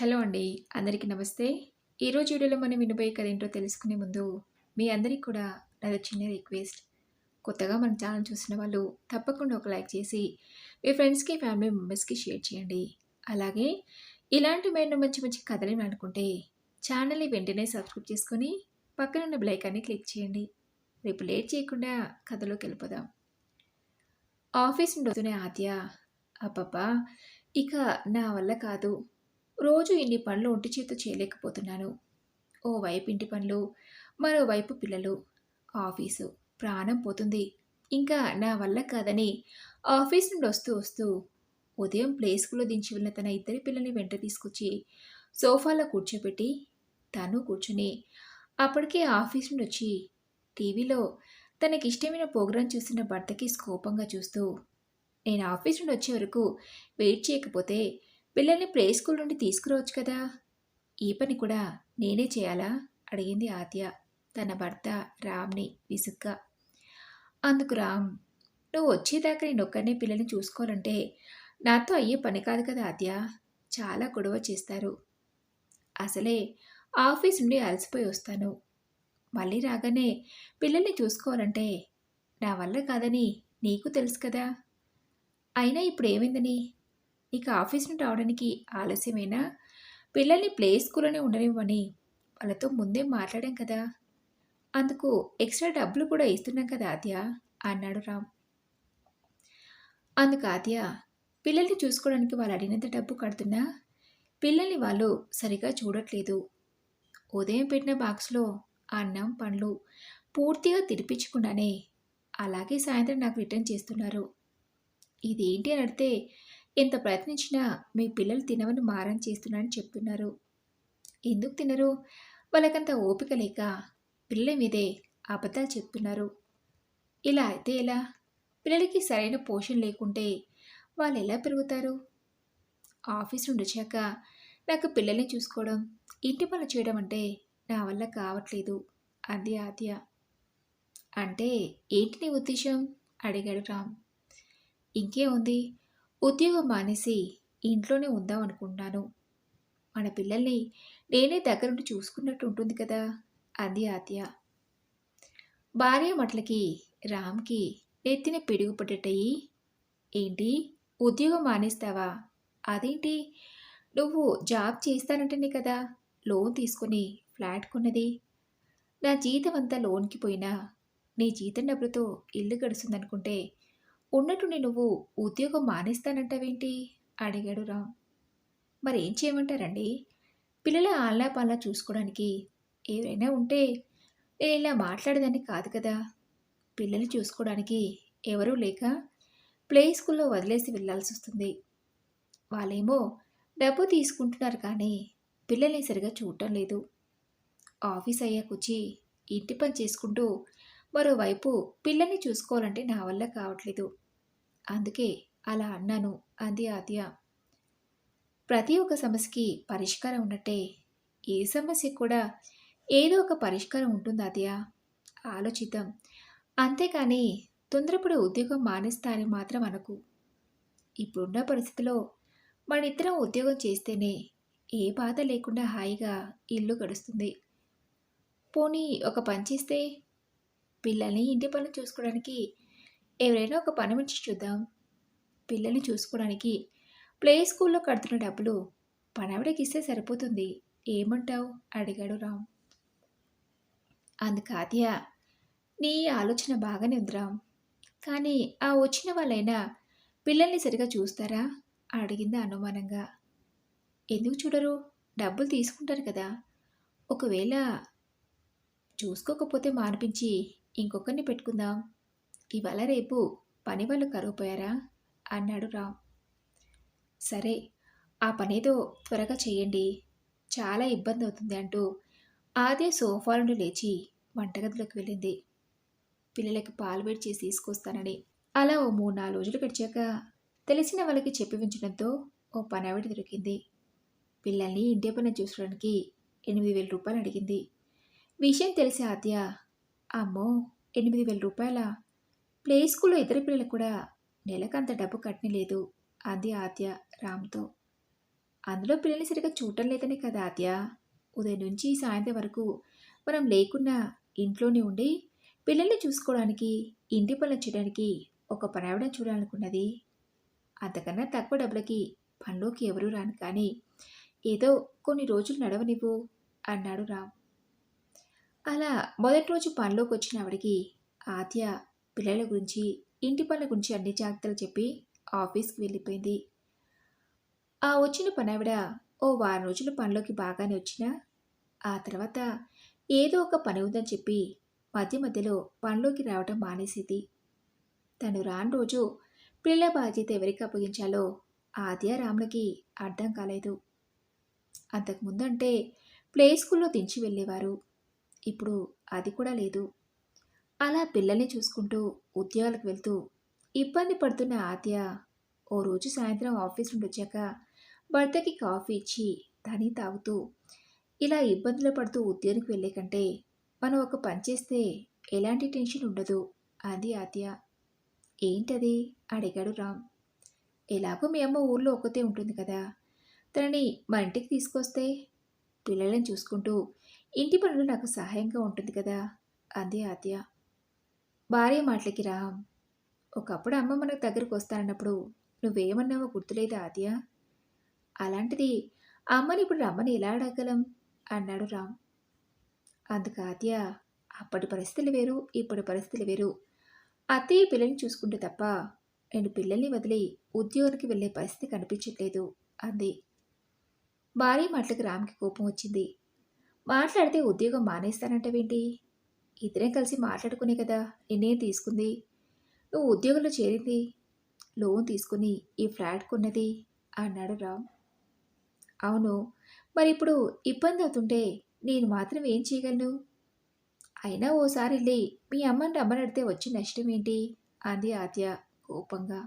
Hello అండి. అందరికీ నమస్తే. ఈరోజు వీడియోలో మనం వినబోయే కథ ఏంటో తెలుసుకునే ముందు, మీ అందరికి కూడా నాదో చిన్న రిక్వెస్ట్. కొత్తగా మన ఛానల్ చూసిన వాళ్ళు తప్పకుండా ఒక లైక్ చేసి, మీ ఫ్రెండ్స్‌కి, ఫ్యామిలీ మెంబర్స్‌కి షేర్ చేయండి. అలాగే ఇలాంటి మరెన్నో మంచి మంచి కథలు వినాలనుకుంటే ఛానల్‌ని వెంటనే సబ్స్క్రైబ్ చేసుకొని, పక్కనున్న బెల్ ఐకాన్‌ని క్లిక్ చేయండి. రేపు లేట్ చేయకుండా కథలోకెళ్ళిపోదాం. ఆఫీస్ నుండి వస్తూనే ఆద్య, అబ్బబ్బా! ఇక నా వల్ల కాదు. రోజు ఇన్ని పనులు ఒంటి చేత్తో చేయలేకపోతున్నాను. ఓవైపు ఇంటి పనులు, మరోవైపు పిల్లలు, ఆఫీసు, ప్రాణం పోతుంది. ఇంకా నా వల్ల కాదని ఆఫీస్ నుండి వస్తూ ఉదయం ప్లే స్కూల్‌లో దించి వెళ్ళిన తన ఇద్దరి పిల్లల్ని వెంట తీసుకొచ్చి సోఫాలో కూర్చోబెట్టి, తను కూర్చుని అప్పటికే ఆఫీస్ నుండి వచ్చి టీవీలో తనకిష్టమైన ప్రోగ్రాం చూస్తున్న భర్తకి కోపంగా చూస్తూ, నేను ఆఫీస్ నుండి వచ్చే వరకు వెయిట్ చేయకపోతే పిల్లల్ని ప్లే స్కూల్ నుండి తీసుకురావచ్చు కదా! ఈ పని కూడా నేనే చేయాలా? అడిగింది ఆద్య తన భర్త రామ్‌ని విసుగ్గా. అందుకు రామ్, నువ్వు వచ్చేదాకా నేనొక్కడినే పిల్లల్ని చూసుకోవాలంటే నాతో అయ్యే పని కాదు కదా ఆద్య! చాలా గొడవ చేస్తారు. అసలే ఆఫీస్ నుండి అలసిపోయి వస్తాను. మళ్ళీ రాగానే పిల్లల్ని చూసుకోవాలంటే నా వల్ల కాదని నీకు తెలుసు కదా! అయినా ఇప్పుడేమైందని? ఇక ఆఫీస్ నుండి రావడానికి ఆలస్యమేనా? పిల్లల్ని ప్లే స్కూల్‌లోనే ఉండనివ్వమని వాళ్ళతో ముందే మాట్లాడాం కదా! అందుకు ఎక్స్‌ట్రా డబ్బులు కూడా ఇస్తున్నాం కదా ఆద్య! అన్నాడు రామ్. అందుకు ఆద్య, పిల్లల్ని చూసుకోవడానికి వాళ్ళు అడిగినంత డబ్బు కడుతున్నా, పిల్లల్ని వాళ్ళు సరిగ్గా చూడట్లేదు. ఉదయం పెట్టిన బాక్స్‌లో అన్నం, పండ్లు పూర్తిగా తినిపించకుండానే అలాగే సాయంత్రం నాకు రిటర్న్ చేస్తున్నారు. ఇదేంటి అని అడిగితే, ఎంత ప్రయత్నించినా మీ పిల్లలు తినమని మారం చేస్తున్నారని చెప్తున్నారు. ఎందుకు తినరు? వాళ్ళకంత ఓపిక లేక పిల్లల మీదే అబద్ధాలు చెప్తున్నారు. ఇలా అయితే ఎలా? పిల్లలకి సరైన పోషణ లేకుంటే వాళ్ళెలా పెరుగుతారు? ఆఫీస్ నుండి వచ్చాక నాకు పిల్లల్ని చూసుకోవడం, ఇంటి పనులు చేయడం అంటే నా వల్ల కావట్లేదు అంది ఆద్య. అంటే ఏంటి నీ ఉద్దేశం? అడిగాడు రామ్. ఇంకేముంది, ఉద్యోగం మానేసి ఇంట్లోనే ఉందాం అనుకుంటున్నాను. మన పిల్లల్ని నేనే దగ్గరుండి చూసుకున్నట్టు ఉంటుంది కదా! అంది ఆద్య. భార్య మాటలకి రామ్‌కి నెత్తిన పిడుగు పడ్డట్టయి, ఏంటి ఉద్యోగం మానేస్తావా? అదేంటి? నువ్వు జాబ్ చేస్తానంటేనే కదా లోన్ తీసుకొని ఫ్లాట్ కొన్నది. నా జీతం అంతా లోన్‌కి పోయినా, నీ జీతం డబ్బులతో ఇల్లు గడుస్తుందనుకుంటే, ఉన్నట్టుండి నువ్వు ఉద్యోగం మానేస్తానంటావేంటి? అడిగాడు రామ్. మరేం చేయమంటారండి? పిల్లల ఆలనా పాలనా చూసుకోవడానికి ఎవరైనా ఉంటే నేనిలా మాట్లాడేదాన్ని కాదు కదా! పిల్లల్ని చూసుకోవడానికి ఎవరూ లేక ప్లే స్కూల్‌లో వదిలేసి వెళ్ళాల్సొస్తుంది. వాళ్ళేమో డబ్బు తీసుకుంటున్నారు కానీ పిల్లల్ని సరిగ్గా చూడటం లేదు. ఆఫీస్ అయ్యాకొచ్చి ఇంటి పని చేసుకుంటూ మరోవైపు పిల్లల్ని చూసుకోవాలంటే నా వల్ల కావట్లేదు. అందుకే అలా అన్నాను అంది ఆద్య. ప్రతి ఒక్క సమస్యకి పరిష్కారం ఉన్నట్టే ఏ సమస్యకు కూడా ఏదో ఒక పరిష్కారం ఉంటుంది ఆద్య. ఆలోచిద్దాం. అంతేకాని తొందరపడి ఉద్యోగం మానేస్తా అని మాత్రం అనకు. ఇప్పుడున్న పరిస్థితిలో మనిద్దరం ఉద్యోగం చేస్తేనే ఏ బాధ లేకుండా హాయిగా ఇల్లు గడుస్తుంది. పోనీ ఒక పని చేస్తే పిల్లల్ని ఇంటి పనులు చూసుకోవడానికి ఎవరైనా ఒక పని మనిషి చూద్దాం. పిల్లల్ని చూసుకోవడానికి ప్లే స్కూల్‌లో కడుతున్న డబ్బులు పనావిడకిస్తే సరిపోతుంది. ఏమంటావు? అడిగాడు రామ్. అందుకు ఆద్య, నీ ఆలోచన బాగానే ఉంది రామ్. కానీ ఆ వచ్చిన వాళ్ళైనా పిల్లల్ని సరిగ్గా చూస్తారా? అడిగింది అనుమానంగా. ఎందుకు చూడరు? డబ్బులు తీసుకుంటారు కదా! ఒకవేళ చూసుకోకపోతే మానిపించి ఇంకొకరిని పెట్టుకుందాం. ఇవాళ రేపు పనివాళ్ళు కరువైపోయారా? అన్నాడు రామ్. సరే, ఆ పనేదో త్వరగా చెయ్యండి. చాలా ఇబ్బందవుతుంది అంటూ ఆద్య సోఫా నుండి లేచి వంటగదిలోకి వెళ్ళింది. పిల్లలకి పాలు వేడి చేసి తీసుకొస్తానని. అలా ఓ 3, 4 రోజులు గడిచాక తెలిసిన వాళ్ళకి చెప్పి ఉంచడంతో ఓ పనావిడ దొరికింది. పిల్లల్ని ఇంటి పని చూసుకోవడానికి 8,000 అడిగింది. విషయం తెలిసి ఆద్య, అమ్మో! 8,000 ప్లే స్కూల్‌లో ఇతర పిల్లలకు కూడా నెలకంత డబ్బు కట్టనేలేదు అంది ఆద్య రామ్‌తో. అందులో పిల్లల్ని సరిగ్గా చూడటం లేదనే కదా ఆద్య. ఉదయం నుంచి సాయంత్రం వరకు మనం లేకున్నా ఇంట్లోనే ఉండి పిల్లల్ని చూసుకోవడానికి, ఇంటి పనులు చేయడానికి ఒక పనావిడని చూడాలనుకున్నది. అంతకన్నా తక్కువ డబ్బులకి పనిలోకి ఎవరూ రాను కానీ, ఏదో కొన్ని రోజులు నడవనివ్వు అన్నాడు రామ్. అలా మొదటి రోజు పనిలోకొచ్చిన ఆవిడకి ఆద్య పిల్లల గురించి, ఇంటి పనుల గురించి అన్ని జాగ్రత్తలు చెప్పి ఆఫీస్‌కి వెళ్ళిపోయింది. ఆ వచ్చిన పనావిడ ఓ వారం రోజులు పనిలోకి బాగానే వచ్చినా, ఆ తర్వాత ఏదో ఒక పని ఉందని చెప్పి మధ్య మధ్యలో పనిలోకి రావటం మానేసేది. తను రాని రోజు పిల్లల బాధ్యత ఎవరికి అప్పగించాలో ఆద్య, రాములకి అర్థం కాలేదు. అంతకుముందంటే ప్లే స్కూల్‌లో దించి వెళ్ళేవారు. ఇప్పుడు అది కూడా లేదు. అలా పిల్లల్ని చూసుకుంటూ ఉద్యోగాలకు వెళ్తూ ఇబ్బంది పడుతున్న ఆద్య ఓ రోజు సాయంత్రం ఆఫీస్ నుండి వచ్చాక భర్తకి కాఫీ ఇచ్చి తని తాగుతూ, ఇలా ఇబ్బందులు పడుతూ ఉద్యోగానికి వెళ్ళే కంటే మనం ఒక పని చేస్తే ఎలాంటి టెన్షన్ ఉండదు అంది ఆద్య. ఏంటది అడిగాడు రామ్. ఎలాగో మీ అమ్మ ఊర్లో ఒక్కతే ఉంటుంది కదా, తనని మా ఇంటికి తీసుకొస్తే పిల్లలను చూసుకుంటూ ఇంటి పనులు నాకు సహాయంగా ఉంటుంది కదా అంది ఆద్య. భార్య మాటలకి రామ్, ఒకప్పుడు అమ్మ మనకు దగ్గరకు వస్తానన్నప్పుడు నువ్వేమన్నావో గుర్తులేదా ఆద్య? అలాంటిది అమ్మని ఇప్పుడు రమ్మని ఎలా అడగగలం అన్నాడు రామ్. అందుకు ఆద్య, అప్పటి పరిస్థితులు వేరు, ఇప్పటి పరిస్థితులు వేరు. అత్తయ్య పిల్లల్ని చూసుకుంటే తప్ప నేను పిల్లల్ని వదిలి ఉద్యోగానికి వెళ్ళే పరిస్థితి కనిపించట్లేదు అంది. భార్య మాటలకు రామ్కి కోపం వచ్చింది. మాట్లాడితే ఉద్యోగం మానేస్తానంటావేంటి? ఇద్దరం కలిసి మాట్లాడుకునే కదా నిర్ణయం తీసుకుంది. నువ్వు ఉద్యోగంలో చేరింది, లోన్ తీసుకుని ఈ ఫ్లాట్ కొన్నది అన్నాడు రామ్. అవును, మరిప్పుడు ఇబ్బంది అవుతుంటే నేను మాత్రం ఏం చేయగలను? అయినా ఓసారి వెళ్ళి మీ అమ్మని రమ్మనడితే వచ్చి నష్టం ఏంటి అంది ఆద్య కోపంగా.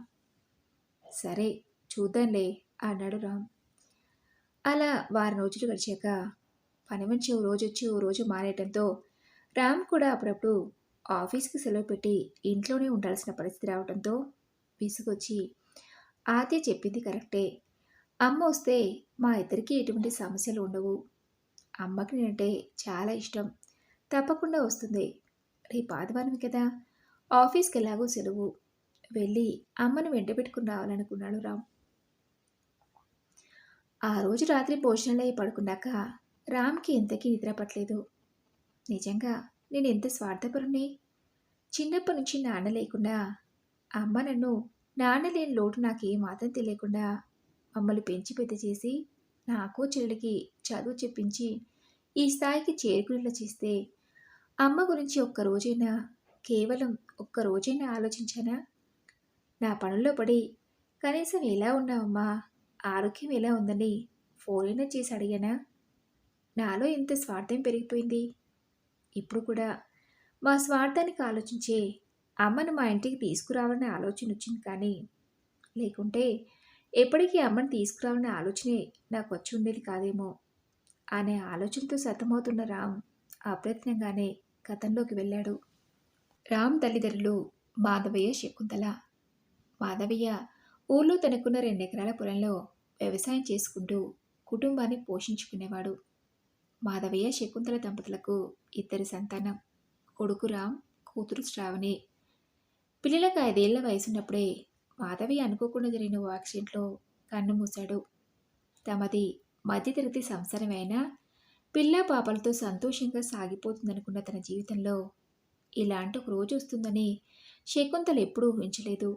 సరే చూద్దాంలే అన్నాడు రామ్. అలా వారం రోజులు గడిచాక పని మనిషి ఓ రోజు వచ్చి ఓ రోజు మానేయటంతో రామ్ కూడా అప్పుడప్పుడు ఆఫీస్కి సెలవు పెట్టి ఇంట్లోనే ఉండాల్సిన పరిస్థితి రావడంతో విసుగొచ్చి, ఆద్య చెప్పింది కరెక్టే, అమ్మ వస్తే మా ఇద్దరికీ ఎటువంటి సమస్యలు ఉండవు. అమ్మకి నేనంటే చాలా ఇష్టం, తప్పకుండా వస్తుంది. రేపు ఆదివారం కదా, ఆఫీస్కి ఎలాగో సెలవు, వెళ్ళి అమ్మను వెంట పెట్టుకుని రావాలనుకున్నాడు రామ్. ఆ రోజు రాత్రి భోజనాలయ్యి పడుకున్నాక రామ్కి ఎంతకీ నిద్ర పట్టలేదు. నిజంగా నేను ఎంత స్వార్థపరుణ్ణి. చిన్నప్పటి నుంచి నాన్న లేకుండా అమ్మ నన్ను, నాన్న లేని లోటు నాకేం మాత్రం తెలియకుండా మమ్మల్ని పెంచి పెద్ద చేసి నాకు చెల్లికి చదువు చెప్పించి ఈ స్థాయికి చేరుకునేలా చేస్తే అమ్మ గురించి ఒక్కరోజైనా, కేవలం ఒక్కరోజైనా ఆలోచించానా? నా పనుల్లో పడి కనీసం ఎలా ఉన్నావమ్మా, ఆరోగ్యం ఎలా ఉందని ఫోనైనా చేసి అడిగానా? నాలో ఇంత స్వార్థం పెరిగిపోయింది. ఇప్పుడు కూడా మా స్వార్థానికి ఆలోచించే అమ్మను మా ఇంటికి తీసుకురావాలనే ఆలోచన వచ్చింది కానీ, లేకుంటే ఎప్పటికీ అమ్మని తీసుకురావాలనే ఆలోచనే నాకు వచ్చి ఉండేది కాదేమో అనే ఆలోచనతో సతమవుతున్న రామ్ అప్రయత్నంగానే గతంలోకి వెళ్ళాడు. రామ్ తల్లిదండ్రులు మాధవయ్య, శకుంతల. మాధవయ్య ఊళ్ళో తనకున్న 2 ఎకరాల పొలంలో వ్యవసాయం చేసుకుంటూ కుటుంబాన్ని పోషించుకునేవాడు. మాధవయ్య, శకుంతల దంపతులకు 2 సంతానం. కొడుకు రామ్, కూతురు శ్రావణి. పిల్లలకు 5 ఏళ్ల వయసున్నప్పుడే మాధవయ్య అనుకోకుండా జరిగిన ఓ యాక్సిడెంట్లో కన్ను మూశాడు. తమది మధ్యతరగతి సంసారమే అయినా పిల్లా పాపలతో సంతోషంగా సాగిపోతుందనుకున్న తన జీవితంలో ఇలాంటి ఒక రోజు వస్తుందని శకుంతల ఎప్పుడూ ఊహించలేదు.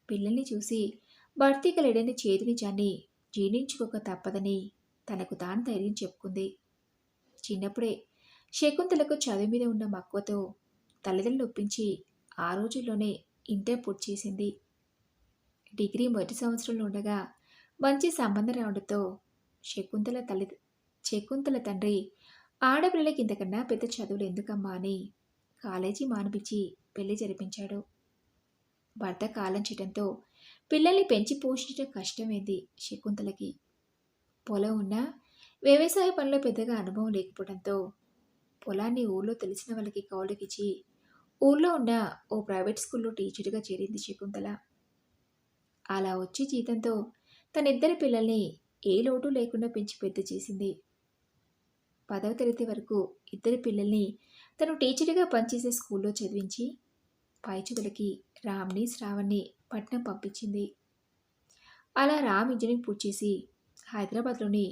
పిల్లల్ని చూసి భర్తీ లేడని చేదు నిజాన్ని జీర్ణించుకోక తప్పదని తనకు తాను ధైర్యం చెప్పుకుంది. చిన్నప్పుడే శకుంతలకు చదువు మీద ఉన్న మక్కువతో తల్లిదండ్రులు ఒప్పించి ఆ రోజుల్లోనే ఇంటర్ పూర్తి చేసింది. డిగ్రీ మొదటి సంవత్సరంలో ఉండగా మంచి సంబంధం రావడంతో శకుంతల తల్లి శకుంతల తండ్రి ఆడపిల్లలకి ఇంతకన్నా పెద్ద చదువులు ఎందుకమ్మా అని కాలేజీ మానిపించి పెళ్లి జరిపించాడు. భర్త కాలం చేయడంతో పిల్లల్ని పెంచి పోషించడం కష్టమైంది శకుంతలకి. పొలం ఉన్నా వ్యవసాయ పనిలో పెద్దగా అనుభవం లేకపోవడంతో పొలాన్ని ఊళ్ళో తెలిసిన వాళ్ళకి కౌలుకిచ్చి ఊళ్ళో ఉన్న ఓ ప్రైవేట్ స్కూల్లో టీచర్గా చేరింది శకుంతల. అలా వచ్చే జీతంతో తన 2 పిల్లల్ని ఏ లోటు లేకుండా పెంచి పెద్ద చేసింది. 10వ తరగతి వరకు ఇద్దరి పిల్లల్ని తను టీచర్‌గా పనిచేసే స్కూల్‌లో చదివించి, పై చదువులకి రామ్‌ని, శ్రావణ్‌ని పట్నం పంపించింది. అలా రామ్ ఇంజినీరింగ్ పూర్తి చేసి హైదరాబాద్‌లోని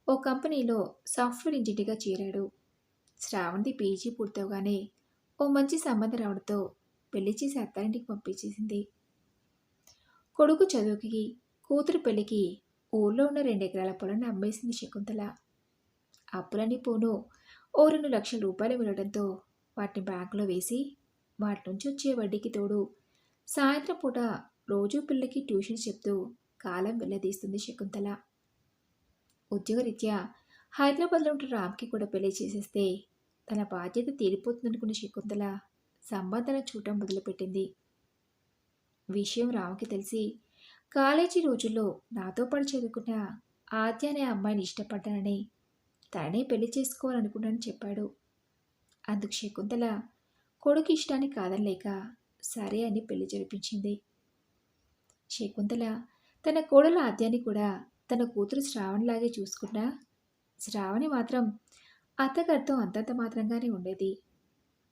ఓ కంపెనీలో సాఫ్ట్‌వేర్ ఇంజినీర్‌గా చేరాడు. శ్రావణ్‌ది పీజీ పూర్తవగానే ఓ మంచి సంబంధం రావడంతో పెళ్లి చేసి అత్తారింటికి పంపించేసింది. కొడుకు చదువుకి, కూతురు పెళ్లికి ఊర్లో ఉన్న 2 ఎకరాల పొలాన్ని అమ్మేసింది శకుంతల. అప్పులన్నీ పోను ఓ 2,00,000 రూపాయలు మిగలడంతో వాటిని బ్యాంకులో వేసి వాటి నుంచి వచ్చే వడ్డీకి తోడు సాయంత్రం పూట రోజూ పిల్లకి ట్యూషన్స్ చెప్తూ కాలం వెళ్ళదీస్తుంది శకుంతల. ఉద్యోగరీత్యా హైదరాబాద్లో ఉంటున్న రామ్కి కూడా పెళ్లి చేసేస్తే తన బాధ్యత తీరిపోతుందనుకున్న శకుంతల సంబంధాలను చూడటం మొదలుపెట్టింది. విషయం రామ్కి తెలిసి కాలేజీ రోజుల్లో నాతో పాటు చదువుకున్న ఆద్య అనే అమ్మాయిని ఇష్టపడ్డానని తననే పెళ్లి చేసుకోవాలనుకున్నానని చెప్పాడు. అందుకు శకుంతల కొడుకు ఇష్టాన్ని కాదనలేక సరే అని పెళ్లి జరిపించింది. శకుంతల తన కోడలు ఆద్యాన్ని కూడా తన కూతురు శ్రావణిలాగే చూసుకున్నా శ్రావణి మాత్రం అత్తగారితో అంతంత మాత్రంగానే ఉండేది.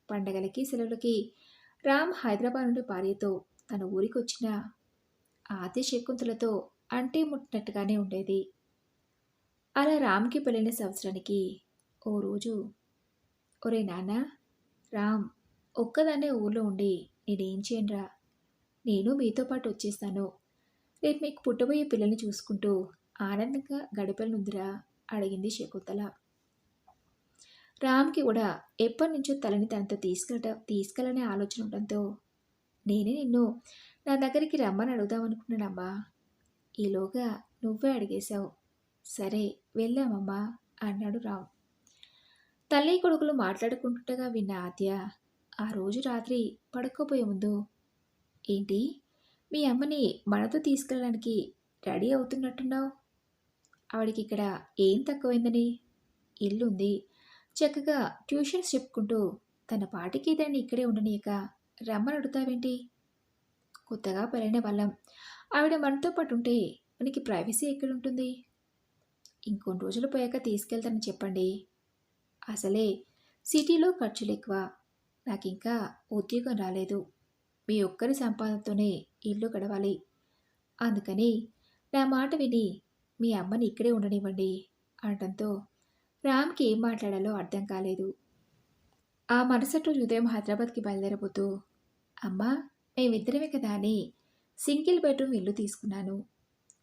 పండగలకి సెలవులకి రామ్ హైదరాబాద్ నుండి భార్యతో తన ఊరికి వచ్చిన ఆద్య శకుంతలతో అంటే ముట్టినట్టుగానే ఉండేది. అలా రామ్కి పెళ్ళైన సంవత్సరానికి ఓ రోజు, ఒరే నాన్న, రామ్ ఒక్కదాన్నే ఊర్లో ఉండి నేనేం చేయనురా, నేను మీతో పాటు వచ్చేస్తాను. రేపు మీకు పుట్టబోయే పిల్లల్ని చూసుకుంటూ ఆనందంగా గడపనుందిరా అడిగింది శకుంతల. రామ్కి కూడా ఎప్పటి నుంచో తలని తనతో తీసుకెళ్ళనే ఆలోచన ఉండడంతో నేనే నిన్ను నా దగ్గరికి రమ్మని అడుగుదామనుకున్నానమ్మా. ఈలోగా నువ్వే అడిగేశావు. సరే వెళ్ళామమ్మా అన్నాడు రామ్. తల్లి కొడుకులు మాట్లాడుకుంటుండగా విన్న ఆద్య ఆ రోజు రాత్రి పడుకోబోయే ముందు, ఏంటి మీ అమ్మని మనతో తీసుకెళ్ళడానికి రెడీ అవుతున్నట్టున్నావు? ఆవిడికి ఇక్కడ ఏం తక్కువైందని? ఇల్లుంది, చక్కగా ట్యూషన్స్ చెప్పుకుంటూ తన పాటికి దాన్ని ఇక్కడే ఉండనీయక రమ్మని అడుగుతావేంటి? కొత్తగా పెళ్ళైన వాళ్ళం, ఆవిడ మనతో పాటు ఉంటే మనకి ప్రైవసీ ఎక్కడుంటుంది? ఇంకొన్ని రోజులు పోయాక తీసుకెళ్తానని చెప్పండి. అసలే సిటీలో ఖర్చులు ఎక్కువ, నాకింకా ఉద్యోగం రాలేదు, మీ ఒక్కరి సంపాదనతోనే ఇల్లు గడవాలి. అందుకని నా మాట విని మీ అమ్మని ఇక్కడే ఉండనివ్వండి అనడంతో రామ్కి ఏం మాట్లాడాలో అర్థం కాలేదు. ఆ మరుసటి రోజు ఉదయం హైదరాబాద్కి బయలుదేరబోతూ, అమ్మా, మేమిద్దరమే కదా అని సింగిల్ బెడ్రూమ్ ఇల్లు తీసుకున్నాను.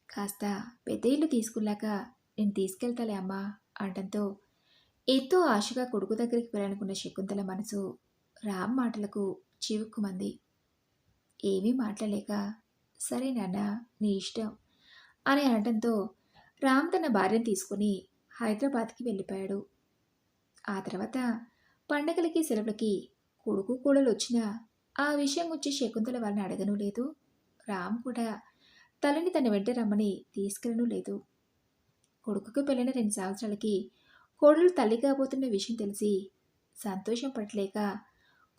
కాస్త పెద్ద ఇల్లు తీసుకున్నాక నేను తీసుకెళ్తాలే అమ్మా అనడంతో ఎంతో ఆశగా కొడుకు దగ్గరికి వెళ్ళాలనుకున్న శకుంతల మనసు రామ్ మాటలకు చివుక్కుమంది. ఏమీ మాట్లాడలేక, సరే నాన్న, నీ ఇష్టం అని అనడంతో రామ్ తన భార్యను తీసుకుని హైదరాబాద్కి వెళ్ళిపోయాడు. ఆ తర్వాత పండగలకి సెలవులకి కొడుకు కోడలు వచ్చినా ఆ విషయం గురించి శకుంతల వాళ్ళని అడగనూ లేదు. రామ్ కూడా తల్లిని తన వెంట రమ్మని తీసుకెళ్ళనూ లేదు. కొడుకుకు పెళ్ళైన 2 సంవత్సరాలకి కోడలు తల్లి కాబోతున్న విషయం తెలిసి సంతోషం పడలేక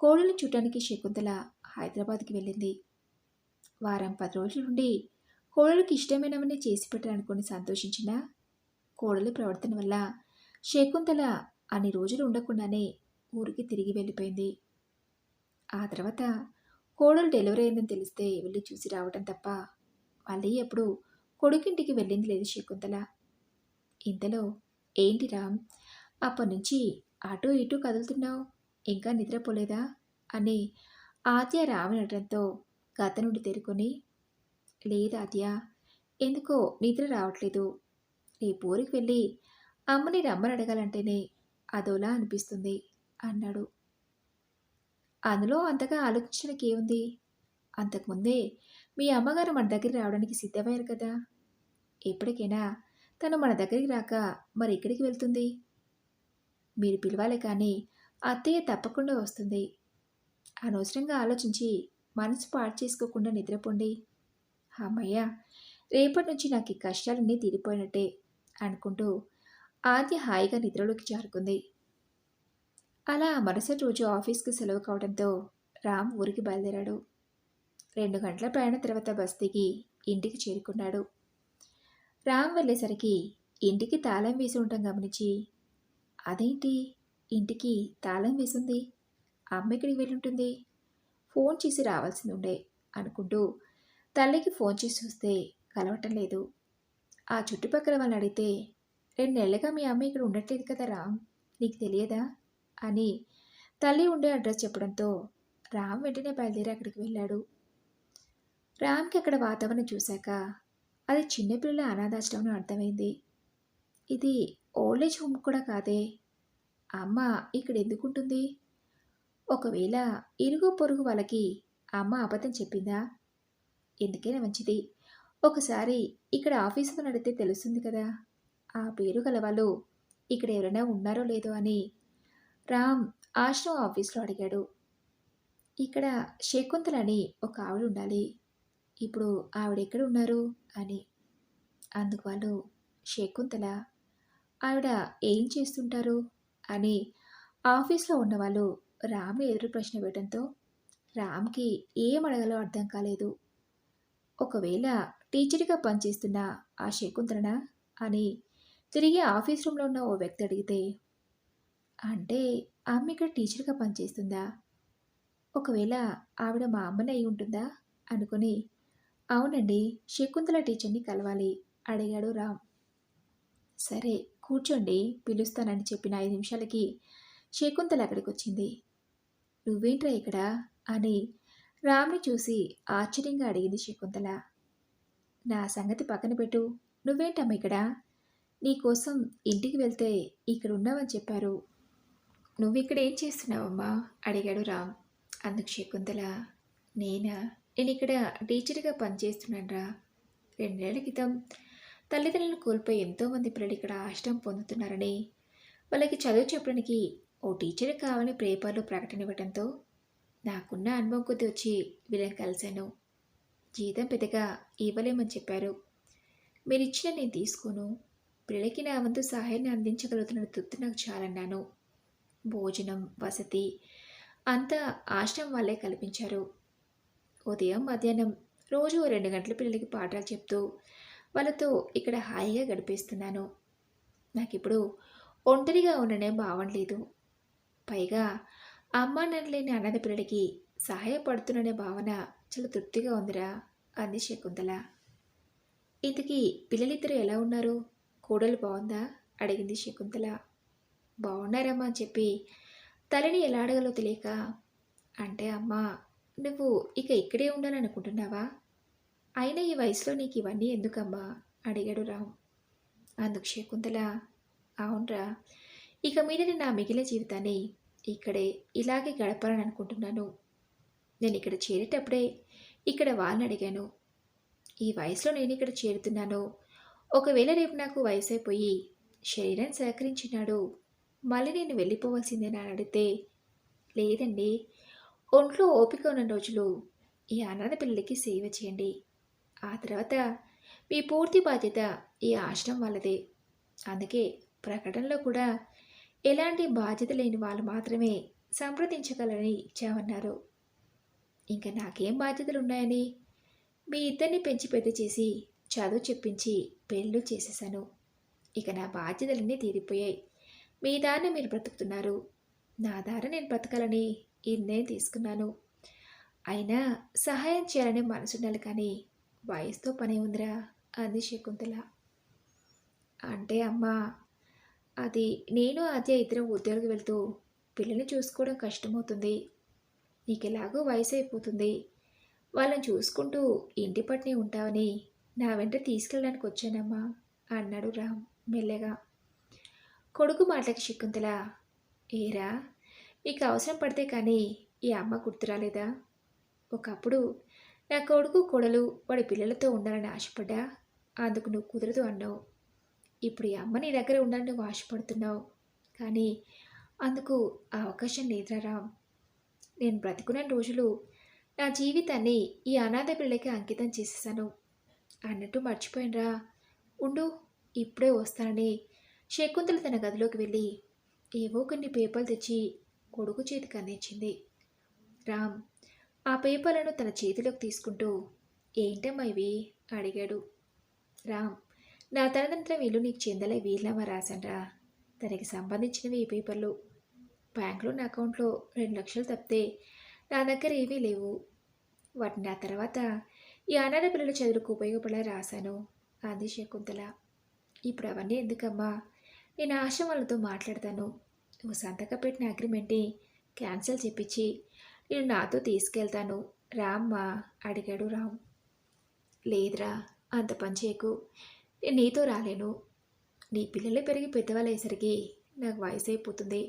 కోడల్ని చూడటానికి శకుంతల హైదరాబాద్కి వెళ్ళింది. వారం 10 రోజుల నుండి కోడలికి ఇష్టమైనవన్నీ చేసి పెట్టాలనుకుని సంతోషించిన కోడలి ప్రవర్తన వల్ల శకుంతల అన్ని రోజులు ఉండకుండానే ఊరికి తిరిగి వెళ్ళిపోయింది. ఆ తర్వాత కోడలు డెలివరీ అయిందని తెలిస్తే వెళ్ళి చూసి రావటం తప్ప మళ్ళీ ఎప్పుడు కొడుకింటికి వెళ్ళింది లేదు శకుంతల. ఇంతలో, ఏంటి రామ్, అప్పటినుంచి అటూ ఇటూ కదులుతున్నావు, ఇంకా నిద్రపోలేదా అని ఆద్య రామ్ అనడంతో గత నుండి తేరుకొని, లేదాద్య, ఎందుకో నిద్ర రావట్లేదు, రేపు ఊరికి వెళ్ళి అమ్మని రమ్మని అడగాలంటేనే అదోలా అనిపిస్తుంది అన్నాడు. అందులో అంతగా ఆలోచించడానికి ఏముంది? అంతకుముందే మీ అమ్మగారు మన దగ్గరికి రావడానికి సిద్ధమయ్యారు కదా. ఎప్పటికైనా తను మన దగ్గరికి రాక మరి ఎక్కడికి వెళ్తుంది? మీరు పిలవాలి కానీ అత్తయ్య తప్పకుండా వస్తుంది. అనవసరంగా ఆలోచించి మనసు పాడు చేసుకోకుండా నిద్రపోండి. అమ్మయ్య, రేపటి నుంచి నాకు ఈ కష్టాలన్నీ తీరిపోయినట్టే అనుకుంటూ ఆద్య హాయిగా నిద్రలోకి జారుకుంది. అలా మరుసటి రోజు ఆఫీస్కి సెలవు కావడంతో రామ్ ఊరికి బయలుదేరాడు. 2 గంటల ప్రయాణం తర్వాత బస్ దిగి ఇంటికి చేరుకున్నాడు. రామ్ వెళ్ళేసరికి ఇంటికి తాళం వేసి ఉండటం గమనించి, అదేంటి ఇంటికి తాళం వేసింది, అమ్మ ఎక్కడికి వెళ్ళుంటుంది, ఫోన్ చేసి రావాల్సింది ఉండే అనుకుంటూ తల్లికి ఫోన్ చేసి చూస్తే కలవటం లేదు. ఆ చుట్టుపక్కల వాళ్ళని అడిగితే, 2 నెలలుగా మీ అమ్మ ఇక్కడ ఉండట్లేదు కదా రామ్, నీకు తెలియదా అని తల్లి ఉండే అడ్రస్ చెప్పడంతో రామ్ వెంటనే బయలుదేరి అక్కడికి వెళ్ళాడు. రామ్కి అక్కడ వాతావరణం చూశాక అది చిన్నపిల్లల అనాథాశ్రమం అని అర్థమైంది. ఇది ఓల్డేజ్ హోమ్ కూడా కాదే, అమ్మ ఇక్కడ ఎందుకుంటుంది? ఒకవేళ ఇరుగు పొరుగు వాళ్ళకి అమ్మ అబద్ధం చెప్పిందా? ఎందుకైనా మంచిది, ఒకసారి ఇక్కడ ఆఫీసులో నడితే తెలుస్తుంది కదా, ఆ పేరు గల వాళ్ళు ఇక్కడ ఎవరైనా ఉన్నారో లేదో అని రామ్ ఆశ్రమం ఆఫీస్లో అడిగాడు. ఇక్కడ శకుంతల అని ఒక ఆవిడ ఉండాలి, ఇప్పుడు ఆవిడెక్కడ ఉన్నారు అని. అందుకు వాళ్ళు, శకుంతల ఆవిడ ఏం చేస్తుంటారు అని ఆఫీస్లో ఉన్నవాళ్ళు రామ్ని ఎదురు ప్రశ్న వేయడంతో రామ్కి ఏం అడగాలో అర్థం కాలేదు. ఒకవేళ టీచర్గా పనిచేస్తున్న ఆ శకుంతలనా అని తిరిగి ఆఫీస్ రూమ్లో ఉన్న ఓ వ్యక్తి అడిగితే, అంటే అమ్మ ఇక్కడ టీచర్గా పనిచేస్తుందా, ఒకవేళ ఆవిడ మా అమ్మని అయి ఉంటుందా అనుకుని, అవునండి శకుంతల టీచర్ని కలవాలి అడిగాడు రామ్. సరే కూర్చోండి పిలుస్తానని చెప్పిన 5 నిమిషాలకి శకుంతల అక్కడికి వచ్చింది. నువ్వేంట్రా ఇక్కడ అని రామ్ని చూసి ఆశ్చర్యంగా అడిగింది శకుంతల. నా సంగతి పక్కన పెట్టు, నువ్వేంటమ్మా ఇక్కడ, నీకోసం ఇంటికి వెళ్తే ఇక్కడ ఉన్నావని చెప్పారు, నువ్వు ఇక్కడ ఏం చేస్తున్నావమ్మా అడిగాడు రామ్. అందుకు శకుంతల, నేనా, నేను ఇక్కడ టీచర్గా పనిచేస్తున్నానరా, 2 నెలల క్రితం తల్లిదండ్రులను కోల్పోయి ఎంతోమంది పిల్లలు ఇక్కడ ఆశ్రమం పొందుతున్నారని వాళ్ళకి చదువు చెప్పడానికి ఓ టీచర్ కావాలని పేపర్లో ప్రకటన ఇవ్వడంతో నాకున్న అనుభవం కొద్దీ వచ్చి వీళ్ళని కలిశాను. జీతం పెద్దగా ఇవ్వలేమని చెప్పారు, మీరిచ్చిన నేను తీసుకోను, పిల్లలకి నా వంతు సహాయాన్ని అందించగలుగుతున్న తృప్తి నాకు చాలన్నాను. భోజనం వసతి అంతా ఆశ్రమం వాళ్ళే కల్పించారు. ఉదయం మధ్యాహ్నం రోజు 2 గంటల పిల్లలకి పాఠాలు చెప్తూ వాళ్ళతో ఇక్కడ హాయిగా గడిపేస్తున్నాను. నాకిప్పుడు ఒంటరిగా ఉండనే బావట్లేదు, పైగా అమ్మా నాన్న లేని అనాథ పిల్లలకి సహాయపడుతున్ననే భావన చాలా తృప్తిగా ఉందిరా అంది శకుంతల. ఇంతకీ పిల్లలిద్దరూ ఎలా ఉన్నారు, కోడలు బాగుందా అడిగింది శకుంతల. బాగున్నారమ్మా అని చెప్పి తల్లిని ఎలా అడగాలో తెలియక, అంటే అమ్మా నువ్వు ఇక ఇక్కడే ఉండాలనుకుంటున్నావా, అయినా ఈ వయసులో నీకు ఇవన్నీ ఎందుకమ్మా అడిగాడు రామ్. అందుకు శకుంతల, అవునరా, ఇక మీద నా మిగిలిన జీవితాన్ని ఇక్కడే ఇలాగే గడపాలని అనుకుంటున్నాను. నేను ఇక్కడ చేరేటప్పుడే ఇక్కడ వాళ్ళని అడిగాను, ఈ వయసులో నేను ఇక్కడ చేరుతున్నాను, ఒకవేళ రేపు నాకు వయసు అయిపోయి శరీరం సహకరించినాడు మళ్ళీ నేను వెళ్ళిపోవాల్సిందేనా అని అడిగితే, లేదండి, ఒంట్లో ఓపిక ఉన్న రోజులు ఈ అనాథ పిల్లలకి సేవ చేయండి, ఆ తర్వాత మీ పూర్తి బాధ్యత ఈ ఆశ్రమం వాళ్ళదే, అందుకే ప్రకటనలో కూడా ఎలాంటి బాధ్యత లేని వాళ్ళు మాత్రమే సంప్రదించగలరని ఇచ్చామన్నారు. ఇంకా నాకేం బాధ్యతలు ఉన్నాయని, మీ ఇద్దరిని పెంచి పెద్ద చేసి చదువు చెప్పించి పెళ్ళు చేసేసాను, ఇక నా బాధ్యతలన్నీ తీరిపోయాయి, మీ దారిని మీరు బ్రతుకుతున్నారు, నా దారి నేను బ్రతకాలని ఈ నిర్ణయం తీసుకున్నాను, అయినా సహాయం చేయాలనే మనసుండాలి కానీ వయసుతో పని ఉందిరా అంది శకుంతల. అంటే అమ్మా, అది నేను ఆద్య ఇద్దరం ఉద్యోగం వెళ్తూ పిల్లల్ని చూసుకోవడం కష్టమవుతుంది, నీకు ఎలాగో వయసు అయిపోతుంది, వాళ్ళని చూసుకుంటూ ఇంటి పట్నే ఉంటావని నా వెంట తీసుకెళ్ళడానికి వచ్చానమ్మా అన్నాడు రామ్ మెల్లగా. కొడుకు మాటలకి శకుంతల, ఏరా నీకు అవసరం పడితే కానీ ఈ అమ్మ గుర్తురాలేదా, ఒకప్పుడు నా కొడుకు కోడలు వాడి పిల్లలతో ఉండాలని ఆశపడ్డా, అందుకు నువ్వు కుదరదు అన్నావు, ఇప్పుడు ఈ అమ్మ నీ దగ్గర ఉండాలని నువ్వు ఆశపడుతున్నావు, కానీ అందుకు ఆ అవకాశం లేదురా రామ్, నేను బ్రతికున్న రోజులు నా జీవితాన్ని ఈ అనాథ పిల్లలకి అంకితం చేసేసాను అన్నట్టు మర్చిపోయినరా, ఉండు ఇప్పుడే వస్తానని శకుంతల తన గదిలోకి వెళ్ళి ఏవో కొన్ని పేపర్లు తెచ్చి కొడుకు చేతికి అందించింది. రామ్ ఆ పేపర్లను తన చేతిలోకి తీసుకుంటూ, ఏంటమ్మా ఇవి అడిగాడు. రామ్, నా తదనంతరం ఇల్లు నీకు చెందలే వీలునామా రాశాన్రా. దానికి సంబంధించినవి ఈ పేపర్లు. బ్యాంకులో నా అకౌంట్లో 2,00,000 తప్పితే నా దగ్గర ఏమీ లేవు. వాటిని ఆ తర్వాత ఈ అనాథ పిల్లల చదువుకు ఉపయోగపడేలా రాశాను అంది శకుంతల. ఇప్పుడు అవన్నీ ఎందుకమ్మా? నేను ఆశ్రమాలతో మాట్లాడతాను. నువ్వు సంతకం పెట్టిన అగ్రిమెంట్ని క్యాన్సిల్ చేపించి నేను నాతో తీసుకెళ్తాను రామ్మా అడిగాడు రామ్. లేదురా, అంత పని చేయకు. నేను నీతో రాలేను. నీ పిల్లలు పెరిగి పెద్దవాళ్ళు అయ్యేసరికి నాకు వయసు అయిపోతుంది.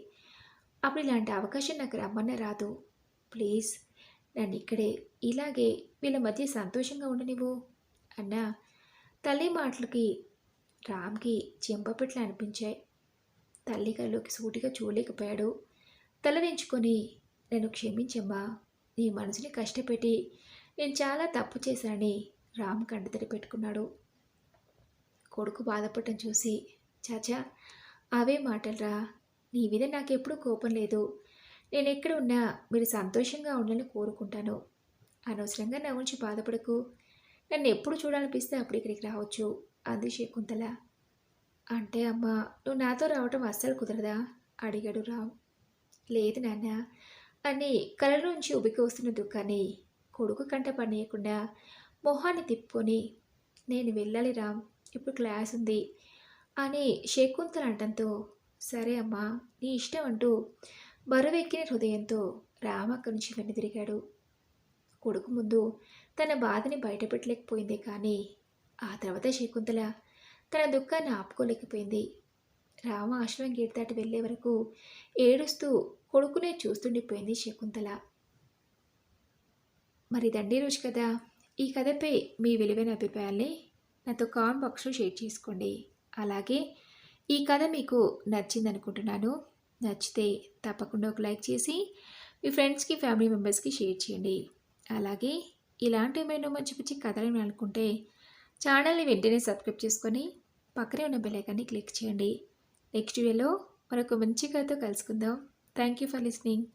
అప్పుడు ఇలాంటి అవకాశం నాకు రమ్మనే రాదు. ప్లీజ్ నన్ను ఇక్కడే ఇలాగే వీళ్ళ మధ్య సంతోషంగా ఉండనివ్వు అన్నా. తల్లి మాటలకి రామ్కి చెంపపెట్లు అనిపించాయి. తల్లి కళ్ళలోకి సూటిగా చూడలేకపోయాడు. తలదించుకొని, నన్ను క్షమించమ్మా, నీ మనసుని కష్టపెట్టి నేను చాలా తప్పు చేశానని రామ్ కంటతడి పెట్టుకున్నాడు. కొడుకు బాధపడటం చూసి, చాచా అవే మాటలరా, నీ మీద నాకెప్పుడూ కోపం లేదు. నేను ఎక్కడ ఉన్నా మీరు సంతోషంగా ఉండాలని కోరుకుంటాను. అనవసరంగా నా గురించి బాధపడకు. నన్ను ఎప్పుడు చూడాలనిపిస్తే అప్పుడు ఇక్కడికి రావచ్చు అంది శకుంతల. అంటే అమ్మా, నువ్వు నాతో రావటం అస్సలు కుదరదా అడిగాడు రామ్. లేదు నాన్న అని కళ్ళ నుంచి ఉబికి వస్తున్న దుఃఖాన్ని కొడుకు కంట పనియకుండా మొహాన్ని తిప్పుకొని, నేను వెళ్ళాలి రామ్, ఇప్పుడు క్లాస్ ఉంది అని శకుంతల అనటంతో, సరే అమ్మా నీ ఇష్టం అంటూ బరువెక్కిన హృదయంతో రామ్ అక్కడి నుంచి వెనుదిరిగాడు. కొడుకు ముందు తన బాధని బయటపెట్టలేకపోయింది, కానీ ఆ తర్వాత శకుంతల తన దుఃఖాన్ని ఆపుకోలేకపోయింది. రామ ఆశ్రమం గేట్ దాటి వెళ్లే వరకు ఏడుస్తూ కొడుకునే చూస్తుండిపోయింది శకుంతల. మరి దండి రోజు కదా. ఈ కథపై మీ విలువైన అభిప్రాయాల్ని నాతో కామెంట్ బాక్స్లో షేర్ చేసుకోండి. అలాగే ఈ కథ మీకు నచ్చిందనుకుంటున్నాను. నచ్చితే తప్పకుండా ఒక లైక్ చేసి మీ ఫ్రెండ్స్కి, ఫ్యామిలీ మెంబర్స్కి షేర్ చేయండి. అలాగే ఇలాంటి ఏమైనా మంచి మంచి కథలు అనుకుంటే ఛానల్ని వెంటనే సబ్స్క్రైబ్ చేసుకొని పక్కనే ఉన్న బెల్ ఐకాన్ని క్లిక్ చేయండి. నెక్స్ట్ వీడియోలో మరొక మంచి కథతో కలుసుకుందాం. Thank you for listening.